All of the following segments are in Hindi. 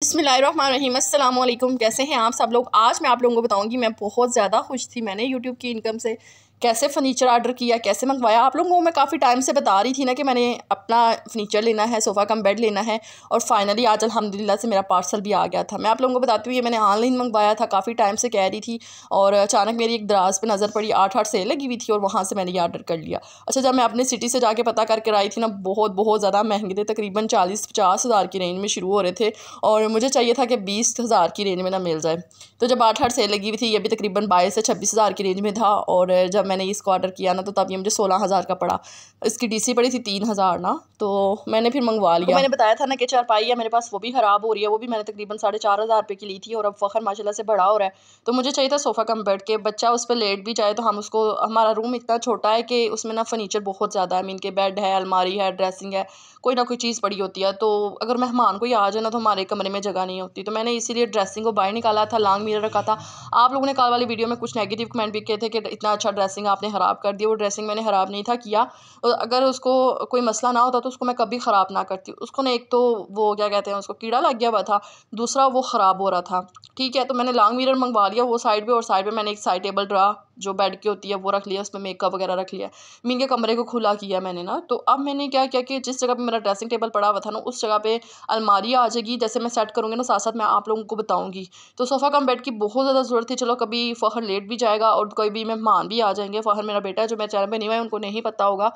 बिस्मिल्लाहिर्रहमानिर्रहीम। अस्सलाम वालेकुम। कैसे हैं आप सब लोग। आज मैं आप लोगों को बताऊंगी मैं बहुत ज़्यादा खुश थी। मैंने यूट्यूब की इनकम से कैसे फ़र्नीचर ऑर्डर किया, कैसे मंगवाया। आप लोगों को मैं काफ़ी टाइम से बता रही थी ना कि मैंने अपना फ़र्नीचर लेना है, सोफ़ा कम बेड लेना है, और फाइनली आज अल्हम्दुलिल्लाह से मेरा पार्सल भी आ गया था। मैं आप लोगों को बताती हूँ ये मैंने ऑनलाइन मंगवाया था, काफ़ी टाइम से कह रही थी, और अचानक मेरी एक दराज पर नज़र पड़ी, 8 सेल लगी हुई थी और वहाँ से मैंने ये ऑर्डर कर लिया। अच्छा, जब मैं अपने सिटी से जाके पता करके आई थी ना, बहुत ज़्यादा महंगे थे, तकरीबन 40-50 हज़ार की रेंज में शुरू हो रहे थे, और मुझे चाहिए था कि 20 हज़ार की रेंज में ना मिल जाए। तो जब 8 सेल लगी हुई थी, ये भी तकरीबन 22 से 26 हज़ार की रेंज में था, और जब मैंने इसको ऑर्डर किया ना तो तब ये मुझे 16 हज़ार का पड़ा। इसकी डीसी पड़ी थी 3 हज़ार ना, तो मैंने फिर मंगवा लिया। तो मैंने बताया था ना कि चारपाई है मेरे पास, वो भी ख़राब हो रही है, वो भी मैंने तकरीबन 4,500 रुपये की ली थी, और अब फ़खर माशाल्लाह से बड़ा हो रहा है, तो मुझे चाहिए था सोफ़ा कम बेड के, बच्चा उस पर लेट भी जाए तो हम उसको, हमारा रूम इतना छोटा है कि उसमें ना फ़र्नीचर बहुत ज़्यादा है, मीन के बेड है, अलमारी है, ड्रेसिंग है, कोई ना कोई चीज़ पड़ी होती है, तो अगर मेहमान कोई आ जाए ना तो हमारे कमरे में जगह नहीं होती, तो मैंने इसीलिए ड्रेसिंग को बाहर निकाला था, लॉन्ग मिरर रखा था। आप लोगों ने कल वाली वीडियो में कुछ नेगेटिव कमेंट भी किए थे कि इतना अच्छा ड्रेसिंग आपने ख़राब कर दिया। वो ड्रेसिंग मैंने ख़राब नहीं था किया, अगर उसको कोई मसला ना होता तो उसको मैं कभी ख़राब ना करती। उसको ना एक तो वो क्या कहते हैं, उसको कीड़ा लग गया हुआ था, दूसरा वो ख़राब हो रहा था, ठीक है। तो मैंने लॉन्ग मिरर मंगवा लिया वो साइड पे, और साइड पे मैंने एक साइड टेबल ड्रा जो बेड की होती है वो रख लिया, उसमें मेकअप वगैरह रख लिया, मीन के कमरे को खुला किया मैंने ना। तो अब मैंने क्या किया कि जिस जगह पे मेरा ड्रेसिंग टेबल पड़ा हुआ था ना, उस जगह पे अलमारी आ जाएगी, जैसे मैं सेट करूँगी ना साथ साथ मैं आप लोगों को बताऊँगी। तो सोफ़ा कम बेड की बहुत ज़्यादा ज़रूरत थी। चलो कभी फ़खर लेट भी जाएगा और कोई भी मेहमान भी आ जाएंगे। फ़खर मेरा बेटा है जो मेरे चैनल पे नहीं है, उनको नहीं पता होगा,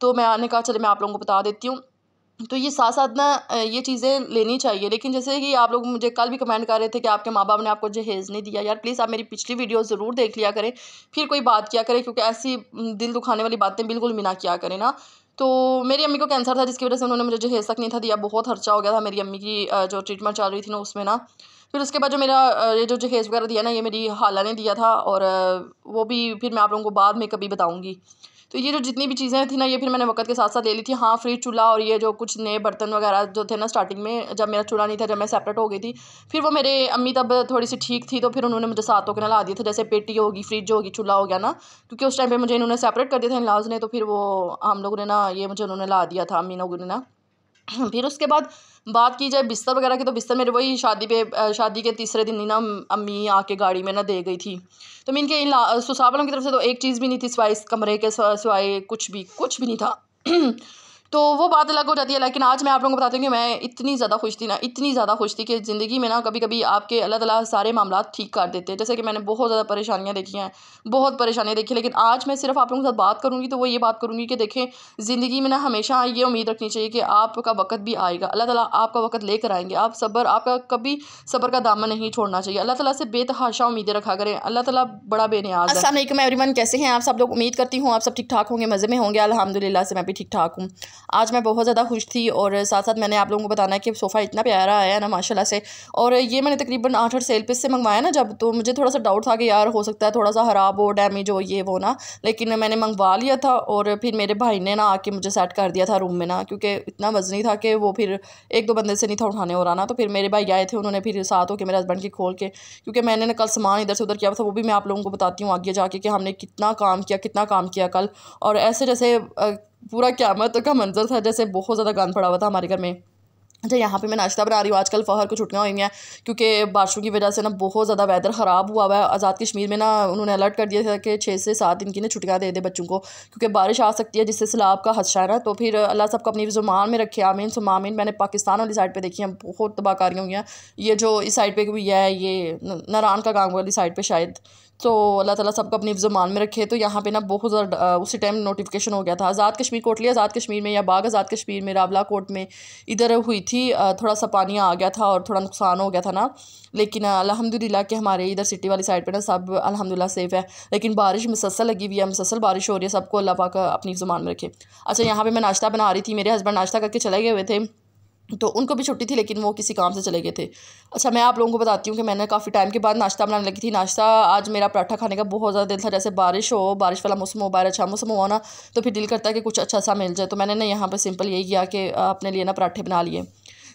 तो मैंने कहा चले मैं आप लोगों को बता देती हूँ। तो ये साथ साथ ना ये चीज़ें लेनी चाहिए। लेकिन जैसे कि आप लोग मुझे कल भी कमेंट कर रहे थे कि आपके माँ बाप ने आपको जहेज़ नहीं दिया। यार प्लीज़ आप मेरी पिछली वीडियो ज़रूर देख लिया करें, फिर कोई बात किया करें, क्योंकि ऐसी दिल दुखाने वाली बातें बिल्कुल भी ना किया करें ना। तो मेरी अम्मी को कैंसर था, जिसकी वजह से उन्होंने मुझे जहेज़ तक नहीं था दिया। बहुत खर्चा हो गया था मेरी अम्मी की जो ट्रीटमेंट चल रही थी ना उसमें ना। फिर उसके बाद जो मेरा ये जो जहेज़ वगैरह दिया ना, ये मेरी खाला ने दिया था, और वो भी फिर मैं आप लोगों को बाद में कभी बताऊँगी। तो ये जो जितनी भी चीज़ें थी ना, ये फिर मैंने वक़्त के साथ साथ ले ली थी। हाँ, फ्रिज, चूल्हा और ये जो कुछ नए बर्तन वगैरह जो थे ना स्टार्टिंग में, जब मेरा चूल्हा नहीं था, जब मैं सेपरेट हो गई थी, फिर वो मेरे अम्मी तब थोड़ी-सी ठीक थी, तो फिर उन्होंने मुझे साथ होके ना ला दिए थे। जैसे पेटी होगी, फ्रिज होगी, चूल्हा हो गया ना, क्योंकि उस टाइम पे मुझे इन्होंने सेपरेट कर दिया था इन-लॉज़ ने, तो फिर वो हम लोगों ने ना ये मुझे उन्होंने ला दिया था, अम्मी लोगों ने ना। फिर उसके बाद बात की जाए बिस्तर वगैरह की, तो बिस्तर मेरे वही शादी पे शादी के तीसरे दिन ही ना अम्मी आके गाड़ी में ना दे गई थी। तो मैं इनके ससुराल वालों की तरफ से तो एक चीज़ भी नहीं थी, सिवाय इस कमरे के सिवाय कुछ भी नहीं था। तो वो बात अलग हो जाती है। लेकिन आज मैं आप लोगों को बताती हूँ कि मैं इतनी ज़्यादा खुश थी ना, इतनी ज़्यादा खुश थी कि ज़िंदगी में ना कभी कभी आपके अल्लाह ताला सारे मामला ठीक कर देते हैं। जैसे कि मैंने बहुत ज़्यादा परेशानियाँ देखी हैं, बहुत परेशानियाँ देखी, लेकिन आज मैं सिर्फ आप लोगों के साथ बात करूँगी तो वो ये बात करूँगी कि देखें, ज़िंदगी में ना हमेशा ये उम्मीद रखनी चाहिए कि आपका वक़्त भी आएगा, अल्लाह ताला आपका वक़्त लेकर आएंगे। आप सब्र, आपका कभी सब्र का दामन नहीं छोड़ना चाहिए। अल्लाह ताला से बेतहाशा उम्मीदें रखा करें, अल्लाह ताला बड़ा बेनियाज़ है। अस्सलाम वालेकुम एवरीवन, कैसे हैं आप सब लोग। उम्मीद करती हूँ आप सब ठीक ठाक होंगे, मज़े में होंगे। अल्हम्दुलिल्लाह से मैं भी ठीक ठाक हूँ। आज मैं बहुत ज़्यादा खुश थी, और साथ साथ मैंने आप लोगों को बताना है कि सोफ़ा इतना प्यारा आया है ना माशाल्लाह से। और ये मैंने तकरीबन 8 सेल पे से मंगवाया ना जब, तो मुझे थोड़ा सा डाउट था कि यार हो सकता है थोड़ा सा ख़राब हो, डैमेज हो, ये वो ना, लेकिन मैंने मंगवा लिया था। और फिर मेरे भाई ने ना आके मुझे सेट कर दिया था रूम में ना, क्योंकि इतना वज़नी था कि वो फिर एक दो बंदे से नहीं था उठाने हो रहा ना। तो फिर मेरे भाई आए थे, उन्होंने फिर साथ होकर मेरे हस्बैंड की खोल के, क्योंकि मैंने ना कल सामान इधर से उधर किया था, वो भी मैं आप लोगों को बताती हूँ आगे जाके कि हमने कितना काम किया कल। और ऐसे जैसे पूरा क़यामत का मंजर था, जैसे बहुत ज़्यादा गंद पड़ा हुआ था हमारे घर में। अच्छा, यहाँ पे मैं नाश्ता बना रही हूँ। आजकल फ़खर को छुट्टियाँ हुई हैं, क्योंकि बारिशों की वजह से ना बहुत ज़्यादा वेदर ख़राब हुआ हुआ है। आज़ाद कश्मीर में ना उन्होंने अलर्ट कर दिया था कि 6 से 7 दिन की ना छुट्टियाँ दे दे बच्चों को, क्योंकि बारिश आ सकती है, जिससे सैलाब का खदशा है ना। तो फिर अल्लाह सबको अपनी ज़ुबान में रखे, आमीन सुम्मा आमीन। मैंने पाकिस्तान वाली साइड पर देखी हैं, बहुत तबाहकारियाँ हुई हैं। ये जो इस साइड पर हुई है, ये नारान का गाँव वाली साइड पर शायद, तो अल्लाह ताला सबको अपनी ज़ुबान में रखे। तो यहाँ पे ना बहुत ज़्यादा उसी टाइम नोटिफिकेशन हो गया था। आज़ाद कश्मीर, कोटली आज़ाद कश्मीर में, या बाग आज़ाद कश्मीर में, रावला कोट में, इधर हुई थी। थोड़ा सा पानी आ गया था और थोड़ा नुकसान हो गया था ना, लेकिन अल्हम्दुलिल्लाह कि हमारे इधर सिटी वाली साइड पे ना सब अल्हम्दुलिल्लाह सेफ़ है। लेकिन बारिश मुसलसल लगी हुई है, मुसलसल बारिश हो रही है। सबको अल्लाह पाक अपनी ज़ुबान में रखे। अच्छा, यहाँ पे मैं नाश्ता बना रही थी, मेरे हस्बैंड नाश्ता करके चले गए हुए थे, तो उनको भी छुट्टी थी, लेकिन वो किसी काम से चले गए थे। अच्छा, मैं आप लोगों को बताती हूँ कि मैंने काफ़ी टाइम के बाद नाश्ता बनाने लगी थी। नाश्ता आज मेरा पराठा खाने का बहुत ज़्यादा दिल था। जैसे बारिश हो, बारिश वाला मौसम हो, बाहर अच्छा मौसम हो ना, तो फिर दिल करता है कि कुछ अच्छा सा मिल जाए। तो मैंने ना यहाँ पर सिंपल यही किया कि अपने लिए ना पराठे बना लिए।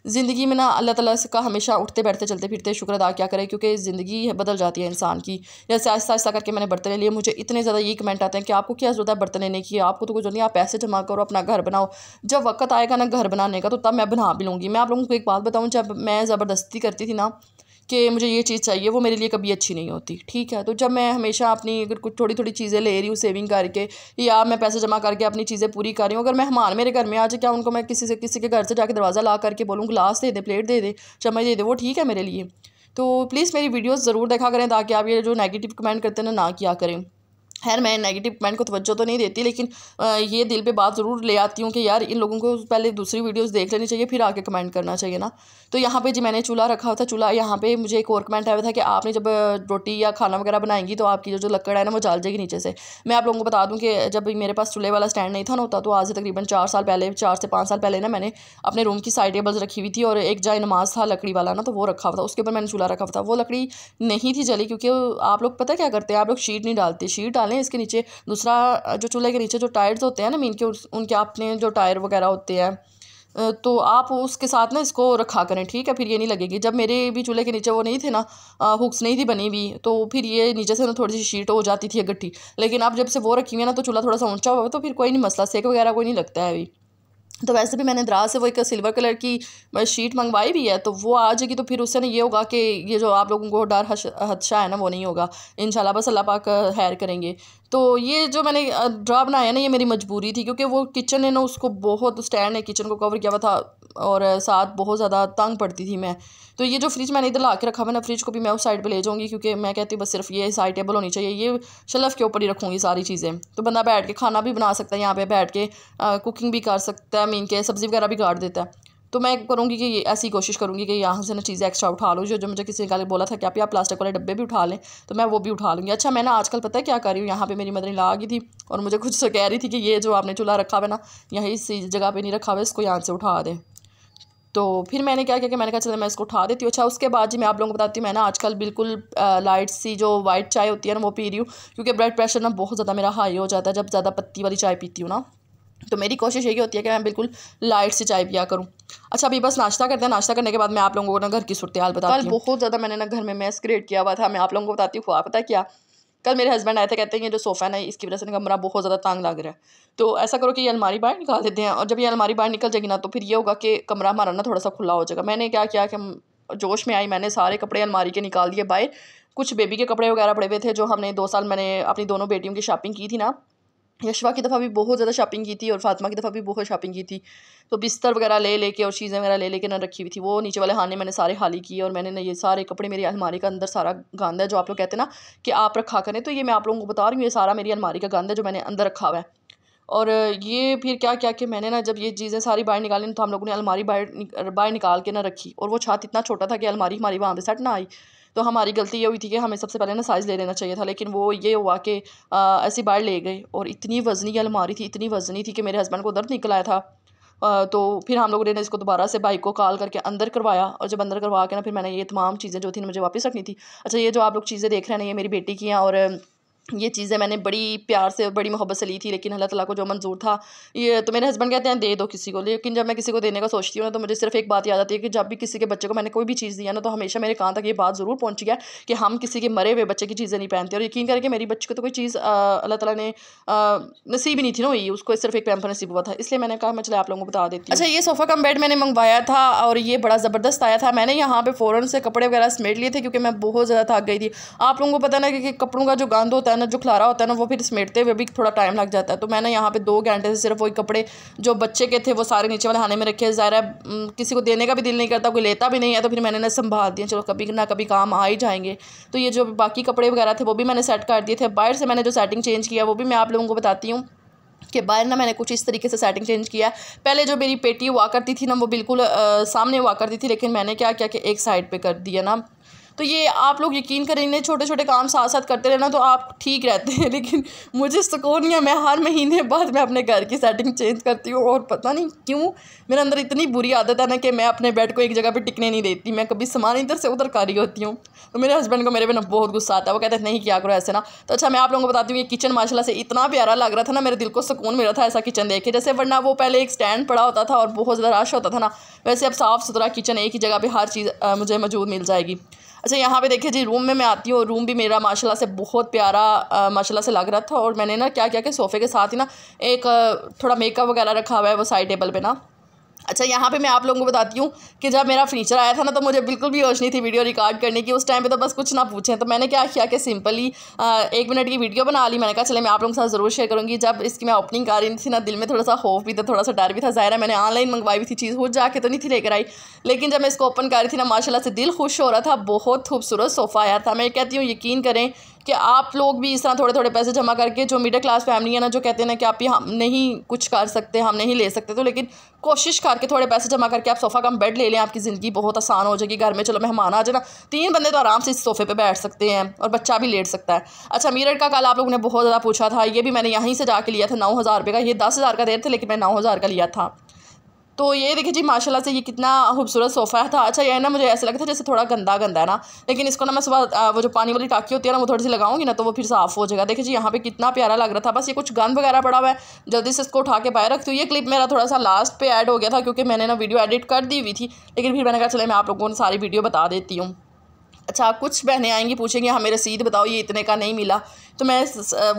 ज़िंदगी में ना अल्लाह ताला का हमेशा उठते बैठते चलते फिरते शुक्र अदा क्या करें, क्योंकि ज़िंदगी बदल जाती है इंसान की। जैसे आहिस्ता आहिस्ता करके मैंने बर्तन लिए, मुझे इतने ज़्यादा ये कमेंट आते हैं कि आपको क्या ज़रूरत है बर्तन लेने की, आपको तो कुछ नहीं, आप पैसे जमा करो, अपना घर बनाओ, जब वक्त आएगा ना घर बनाने का तो तब मैं बना भी लूँगी। मैं आप लोगों को एक बात बताऊँ, जब मैं ज़बरदस्ती करती थी ना कि मुझे ये चीज़ चाहिए, वो मेरे लिए कभी अच्छी नहीं होती, ठीक है। तो जब मैं हमेशा अपनी अगर कुछ थोड़ी थोड़ी चीज़ें ले रही हूँ सेविंग करके, या मैं पैसे जमा करके अपनी चीज़ें पूरी कर रही हूँ, अगर मेहमान मेरे घर में आ जाए, क्या उनको मैं किसी के घर से जाके दरवाज़ा ला करके बोलूँ गिलास दे दे, प्लेट दे दे, चम्मच दे दे, वो ठीक है मेरे लिए। तो प्लीज़ मेरी वीडियोज़ ज़रूर देखा करें, ताकि आप ये जो नेगेटिव कमेंट करते हैं ना किया करें। खैर मैं नेगेटिव कमेंट को तवज्जो तो नहीं देती, लेकिन ये दिल पे बात ज़रूर ले आती हूँ कि यार इन लोगों को पहले दूसरी वीडियोस देख लेनी चाहिए, फिर आके कमेंट करना चाहिए ना। तो यहाँ पे जी मैंने चूल्हा रखा हुआ था, चूल्हा यहाँ पे मुझे एक और कमेंट आया था कि आपने जब रोटी या खाना वगैरह बनाएंगी तो आपकी जो लकड़ है ना वो जल जाएगी नीचे से। मैं आप लोगों को बता दूँ कि जब मेरे पास चूल्हे वाला स्टैंड नहीं था ना होता, तो आज से तकरीबन 4 साल पहले, 4 से 5 साल पहले ना मैंने अपने रूम की साइड टेबल्स रखी हुई थी, और एक जाए नमाज था लकड़ी वाला ना, तो वो रखा हुआ था, उसके ऊपर मैंने चूल्हा रखा हुआ था। वो लकड़ी नहीं थी जली, क्योंकि आप लोग पता क्या करते हैं, आप लोग शीट नहीं डालते, शीट डालें इसके नीचे। दूसरा जो चूल्हे के नीचे जो टायर्स होते हैं ना मीन के, उनके अपने जो टायर वगैरह होते हैं, तो आप उसके साथ ना इसको रखा करें, ठीक है, फिर ये नहीं लगेगी। जब मेरे भी चूल्हे के नीचे वो नहीं थे ना, हुक्स नहीं थी बनी हुई, तो फिर ये नीचे से ना थोड़ी सी शीट हो जाती थी गट्ठी। लेकिन अब जब से वो रखी हुई है ना, तो चूल्हा थोड़ा सा ऊंचा हुआ, तो फिर कोई नहीं मसला, सेक वगैरह कोई नहीं लगता है अभी। तो वैसे भी मैंने दराज से वो एक सिल्वर कलर की शीट मंगवाई भी है, तो वो आ जाएगी, तो फिर उससे ना ये होगा कि ये जो आप लोगों को डर हदशा है ना वो नहीं होगा इंशाल्लाह, बस अल्लाह पाक खैर करेंगे। तो ये जो मैंने ड्रा बनाया है ना, ये मेरी मजबूरी थी, क्योंकि वो किचन है ना उसको बहुत, स्टैंड ने किचन को कवर किया हुआ था, और साथ बहुत ज़्यादा तंग पड़ती थी मैं। तो ये जो फ्रिज मैंने इधर ला के रखा हुआ ना, फ्रिज को भी मैं उस साइड पे ले जाऊँगी, क्योंकि मैं कहती हूँ बस सिर्फ ये साइड टेबल होनी चाहिए, ये शेल्फ के ऊपर ही रखूँगी सारी चीज़ें। तो बंदा बैठ के खाना भी बना सकता है, यहाँ पे बैठ के कुकिंग भी कर सकता है, मीन के सब्ज़ी वगैरह भी काट देता है। तो मैं करूँगी कि ये ऐसी कोशिश करूँगी कि यहाँ से ना चीज़ें एक्स्ट्रा उठा लूँ, जो मुझे किसी ने कल बोला था कि आप प्लास्टिक वाले डब्बे भी उठा लें, तो मैं वो भी उठा लूँगी। अच्छा मैं ना आजकल पता है क्या कर रही हूँ, यहाँ पे मेरी मदर इन लॉ आ गई थी, और मुझे कुछ कह रही थी कि ये जो आपने चूल्हा रखा हुआ है ना, यहीं इस जगह पे नहीं रखा हुआ है, इसको यहाँ से उठा दें। तो फिर मैंने क्या किया कि मैंने कहा चलो मैं इसको उठा देती हूँ। अच्छा उसके बाद जी मैं आप लोगों को बताती हूँ, मैं ना आजकल बिल्कुल लाइट सी जो वाइट चाय होती है ना वो पी रही हूँ, क्योंकि ब्लड प्रेशर ना बहुत ज़्यादा मेरा हाई हो जाता है जब ज़्यादा पत्ती वाली चाय पीती हूँ ना। तो मेरी कोशिश यही होती है कि मैं बिल्कुल लाइट सी चाय पिया करूँ। अच्छा अभी बस नाश्ता करते हैं, नाश्ता करने के बाद मैं आप लोगों को ना घर की सूरत हाल बताती हूँ। बहुत ज़्यादा मैंने ना घर में मैस क्रिएट किया हुआ था, मैं आप लोगों को बताती हूँ। पता है क्या, कल मेरे हस्बैंड आए थे, कहते हैं ये जो सोफ़ा है ना इसकी वजह से ना कमरा बहुत ज़्यादा तंग लग रहा है, तो ऐसा करो कि ये अलमारी बाहर निकाल देते हैं, और जब ये अलमारी बाहर निकल जाएगी ना तो फिर ये होगा कि कमरा हमारा ना थोड़ा सा खुला हो जाएगा। मैंने क्या किया कि जोश में आई, मैंने सारे कपड़े अलमारी के निकाल दिए बाहर। कुछ बेबी के कपड़े वगैरह पड़े हुए थे, जो हमने 2 साल मैंने अपनी दोनों बेटियों की शॉपिंग की थी ना, यशवा की दफ़ा भी बहुत ज़्यादा शॉपिंग की थी और फातिमा की दफ़ा भी बहुत शॉपिंग की थी। तो बिस्तर वगैरह ले लेके और चीज़ें वगैरह ले लेके ना रखी हुई थी, वो नीचे वाले खाने मैंने सारे खाली किए, और मैंने ना ये सारे कपड़े मेरी अलमारी का अंदर सारा गंद है, जो आप लोग कहते हैं ना कि आप रखा करें, तो ये मैं आप लोगों को बता रही हूँ, ये सारा मेरी अलमारी का गंद है जो मैंने अंदर रखा हुआ है। और ये फिर क्या क्या कि मैंने ना जब ये चीज़ें सारी बाहर निकाली, तो हम लोगों ने अलमारी बाहर निकाल के ना रखी, और वो छत इतना छोटा था कि अलमारी हमारी वहाँ पे सेट ना आई। तो हमारी गलती ये हुई थी कि हमें सबसे पहले ना साइज़ ले लेना चाहिए था, लेकिन वो ये हुआ कि ऐसे बाहर ले गए, और इतनी वज़नी अलमारी थी, इतनी वज़नी थी कि मेरे हस्बैंड को दर्द निकल आया था। तो फिर हम लोगों ने इसको दोबारा से बाइक को कॉल करके अंदर करवाया, और जब अंदर करवा के ना फिर मैंने ये तमाम चीज़ें जो थी मुझे वापस रखनी थी। अच्छा ये जो आप लोग चीज़ें देख रहे हैं ना, ये मेरी बेटी की हैं, और ये चीज़ें मैंने बड़ी प्यार से बड़ी मोहब्बत से ली थी, लेकिन अल्लाह ताला को जो मंजूर था ये, तो मेरे हस्बैंड कहते हैं दे दो किसी को, लेकिन जब मैं किसी को देने का सोचती हूँ ना, तो मुझे सिर्फ एक बात याद आती है कि जब भी किसी के बच्चे को मैंने कोई भी चीज़ दिया ना, तो हमेशा मेरे कान तक ये बात ज़रूर पहुँची है कि हम किसी के मरे हुए बच्चे की चीज़ें नहीं पहनते। और यकीन करके मेरी बच्ची को तो कोई चीज़ अल्लाह ताला ने नसीब ही नहीं थी ना हुई, उसको सिर्फ एक पैम्पर नसीब हुआ था, इसलिए मैंने कहा मैं चले आप लोगों को बता देती हूँ। अच्छा ये सोफ़ा कम बेड मैंने मंगवाया था, और ये बड़ा ज़बरदस्त आया था। मैंने यहाँ पे फ़ौरन से कपड़े वगैरह समेट लिए थे, क्योंकि मैं बहुत ज़्यादा थक गई थी। आप लोगों को पता ना कि कपड़ों का जो गंद होता है ना, जो खलारा होता है ना, वो फिर समेटते हुए भी थोड़ा टाइम लग जाता है। तो मैंने यहाँ पे 2 घंटे से सिर्फ वही कपड़े जो बच्चे के थे वो सारे नीचे वाले खाने में रखे। ज़ाहिर है किसी को देने का भी दिल नहीं करता, कोई लेता भी नहीं है, तो फिर मैंने ना संभाल दिया, चलो कभी ना कभी काम आ ही जाएंगे। तो ये जो बाकी कपड़े वगैरह थे वो भी मैंने सेट कर दिए थे। बाहर से मैंने जो सेटिंग चेंज किया वो भी मैं आप लोगों को बताती हूँ कि बाहर ना मैंने कुछ इस तरीके से सेटिंग चेंज किया। पहले जो मेरी पेटी हुआ करती थी ना, वो बिल्कुल सामने हुआ करती थी, लेकिन मैंने क्या किया कि एक साइड पे कर दिया ना, तो ये आप लोग यकीन करें, इन्हें छोटे छोटे काम साथ साथ करते रहना तो आप ठीक रहते हैं। लेकिन मुझे सुकून नहीं है, मैं हर महीने बाद मैं अपने घर की सेटिंग चेंज करती हूँ, और पता नहीं क्यों मेरे अंदर इतनी बुरी आदत है ना कि मैं अपने बेड को एक जगह पे टिकने नहीं देती। मैं कभी सामान इधर से उधर कर रही होती हूँ, तो मेरे हस्बैंड को मेरे पे ना बहुत गुस्सा आता है। वो कहते हैं नहीं किया करो ऐसे ना। तो अच्छा, मैं आप लोगों को बताती हूँ, ये किचन माशाल्लाह से इतना प्यारा लग रहा था ना, मेरे दिल को सुकून मिल रहा था ऐसा किचन देख के। जैसे वरना वो पहले एक स्टैंड पड़ा होता था और बहुत ज़्यादा रश होता था ना, वैसे अब साफ़ सुथरा किचन, एक ही जगह पर हर चीज़ मुझे मौजूद मिल जाएगी। अच्छा, यहाँ पे देखिए जी, रूम में मैं आती हूँ, रूम भी मेरा माशाल्लाह से बहुत प्यारा माशाल्लाह से लग रहा था। और मैंने ना क्या किया कि सोफ़े के साथ ही ना एक थोड़ा मेकअप वगैरह रखा हुआ है वो साइड टेबल पे ना। अच्छा, यहाँ पे मैं आप लोगों को बताती हूँ कि जब मेरा फर्नीचर आया था ना, तो मुझे बिल्कुल भी होश नहीं थी वीडियो रिकॉर्ड करने की। उस टाइम पे तो बस कुछ ना पूछें, तो मैंने क्या किया कि सिंपली 1 मिनट की वीडियो बना ली। मैंने कहा चले मैं आप लोगों के साथ ज़रूर शेयर करूँगी। जब इसकी मैं ओपनिंग कर रही थी ना, दिल में थोड़ा सा खौफ भी था, थोड़ा सा डर भी था। ज़ाहिर है मैंने ऑनलाइन मंगवाई हुई थी चीज़, खुद जाके तो नहीं थी लेकर आई, लेकिन जब मैं इसको ओपन कर रही थी ना, माशाल्लाह से दिल खुश हो रहा था। बहुत खूबसूरत सोफ़ा आया था। मैं कहती हूँ यकीन करें कि आप लोग भी इस तरह थोड़े थोड़े पैसे जमा करके, जो मिडिल क्लास फैमिली है ना, जो कहते हैं ना कि आप हम नहीं कुछ कर सकते, हम नहीं ले सकते, तो लेकिन कोशिश करके थोड़े पैसे जमा करके आप सोफ़ा कम बेड ले लें, आपकी ज़िंदगी बहुत आसान हो जाएगी। घर में चलो मेहमान आ जाए ना, 3 बंदे तो आराम से इस सोफ़े पे बैठ सकते हैं और बच्चा भी लेट सकता है। अच्छा, मिरर का कल आप लोगों ने बहुत ज़्यादा पूछा था, ये भी मैंने यहीं से जाके लिया था 9,000 रुपये का। ये 10,000 का दे रहे थे, लेकिन मैं 9,000 का लिया था। तो ये देखिए जी, माशाल्लाह से ये कितना खूबसूरत सोफ़ा था। अच्छा, ये ना मुझे ऐसा लगा था जैसे थोड़ा गंदा गंदा है ना, लेकिन इसको ना मैं सुबह वो जो पानी वाली टाँकी होती है ना, वो थोड़ी सी लगाऊंगी ना, तो वो फिर साफ़ हो जाएगा। देखिए जी, यहाँ पे कितना प्यारा लग रहा था। बस ये कुछ गंद वगैरह पड़ा हुआ है, जल्दी से इसको उठा के बाहर रखती हूँ। ये क्लिप मेरा थोड़ा सा लास्ट पे ऐड हो गया था, क्योंकि मैंने ना वीडियो एडिट कर दी हुई थी, लेकिन फिर मैंने कहा चले मैं आप लोगों को सारी वीडियो बता देती हूँ। अच्छा, कुछ बहनें आएंगी पूछेंगी हमें रसीद बताओ, ये इतने का नहीं मिला, तो मैं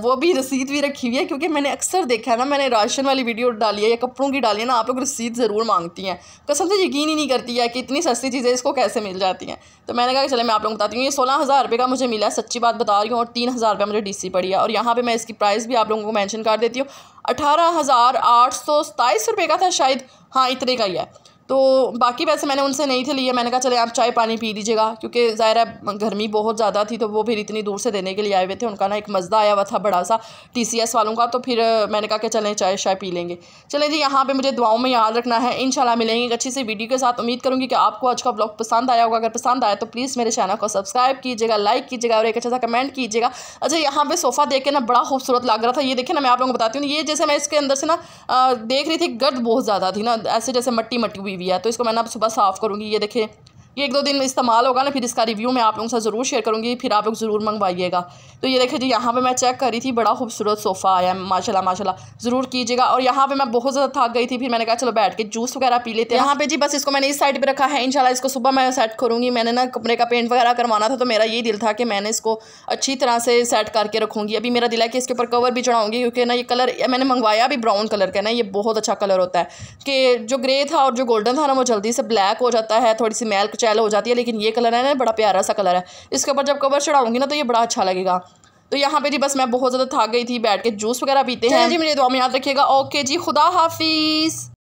वो भी रसीद भी रखी हुई है, क्योंकि मैंने अक्सर देखा है ना, मैंने राशन वाली वीडियो डाली है या कपड़ों की डाली है ना, आप लोग रसीद ज़रूर मांगती हैं। कसम से यकीन ही नहीं करती है कि इतनी सस्ती चीज़ें इसको कैसे मिल जाती हैं। तो मैंने कहा कि चले मैं आप लोगों को बताती हूँ। ये 16,000 रुपये का मुझे मिला है, सच्ची बात बता रही हूँ, और 3,000 रुपये मुझे डीसी पड़ी है। और यहाँ पर मैं इसकी प्राइस भी आप लोगों को मैंशन कर देती हूँ, 18,827 रुपये का था शायद, हाँ इतने का ही है। तो बाकी पैसे मैंने उनसे नहीं थे लिए। मैंने कहा चले आप चाय पानी पी लीजिएगा, क्योंकि ज़ाहिर है गर्मी बहुत ज़्यादा थी, तो वो फिर इतनी दूर से देने के लिए आए हुए थे। उनका ना एक मज़दा आया हुआ था बड़ा सा TCS वालों का, तो फिर मैंने कहा कि चलें चाय शाय पी लेंगे। चलें जी, यहाँ पे मुझे दुआओं में याद रखना है। इंशाल्लाह मिलेंगे एक अच्छी सी वीडियो के साथ। उम्मीद करूँगी कि आपको आज का व्लॉग पसंद आया होगा। अगर पसंद आया तो प्लीज़ मेरे चैनल को सब्सक्राइब कीजिएगा, लाइक कीजिएगा और एक अच्छा सा कमेंट कीजिएगा। अच्छा, यहाँ पर सोफ़ा देख के ना बड़ा खूबसूरत लग रहा था। ये देखे ना, मैं आप लोगों को बताती हूँ, ये जैसे मैं इसके अंदर से ना देख रही थी, गर्द बहुत ज़्यादा थी ना, ऐसे जैसे मट्टी मट्टी हुई है, तो इसको मैंने सुबह साफ़ करूँगी। ये देखिए, ये 1-2 दिन में इस्तेमाल होगा ना, फिर इसका रिव्यू मैं आप लोगों के साथ ज़रूर शेयर करूँगी, फिर आप लोग ज़रूर मंगवाइएगा। तो ये देखिए जी, यहाँ पे मैं चेक कर रही थी, बड़ा खूबसूरत सोफ़ा आया है माशाल्लाह माशाल्लाह, ज़रूर कीजिएगा। और यहाँ पे मैं बहुत ज़्यादा थक गई थी, फिर मैंने कहा चलो बैठ के जूस वगैरह पी लेते हैं। यहाँ पे जी बस इसको मैंने इस साइड पर रखा है, इंशाल्लाह इसको सुबह मैं सेट करूँगी। मैंने ना कपड़े का पेंट वगैरह करवाना था, तो मेरा ये दिल था कि मैंने इसको अच्छी तरह से सेट करके रखूँगी। अभी मेरा दिल है कि इसके ऊपर कवर भी चढ़ाऊँगी, क्योंकि ना ये कलर मैंने मंगवाया भी ब्राउन कलर का ना, ये बहुत अच्छा कलर होता है। कि जो ग्रे था और जो गोल्डन था ना, वो जल्दी से ब्लैक हो जाता है, थोड़ी सी मैल कुचैल हो जाती है, लेकिन ये कलर है ना, बड़ा प्यारा सा कलर है। इसके ऊपर जब कवर चढ़ाऊंगी ना, तो ये बड़ा अच्छा लगेगा। तो यहाँ पे जी बस मैं बहुत ज़्यादा थक गई थी, बैठ के जूस वगैरह पीते हैं जी। मेरी दुआ में याद रखिएगा। ओके जी, खुदा हाफिज़।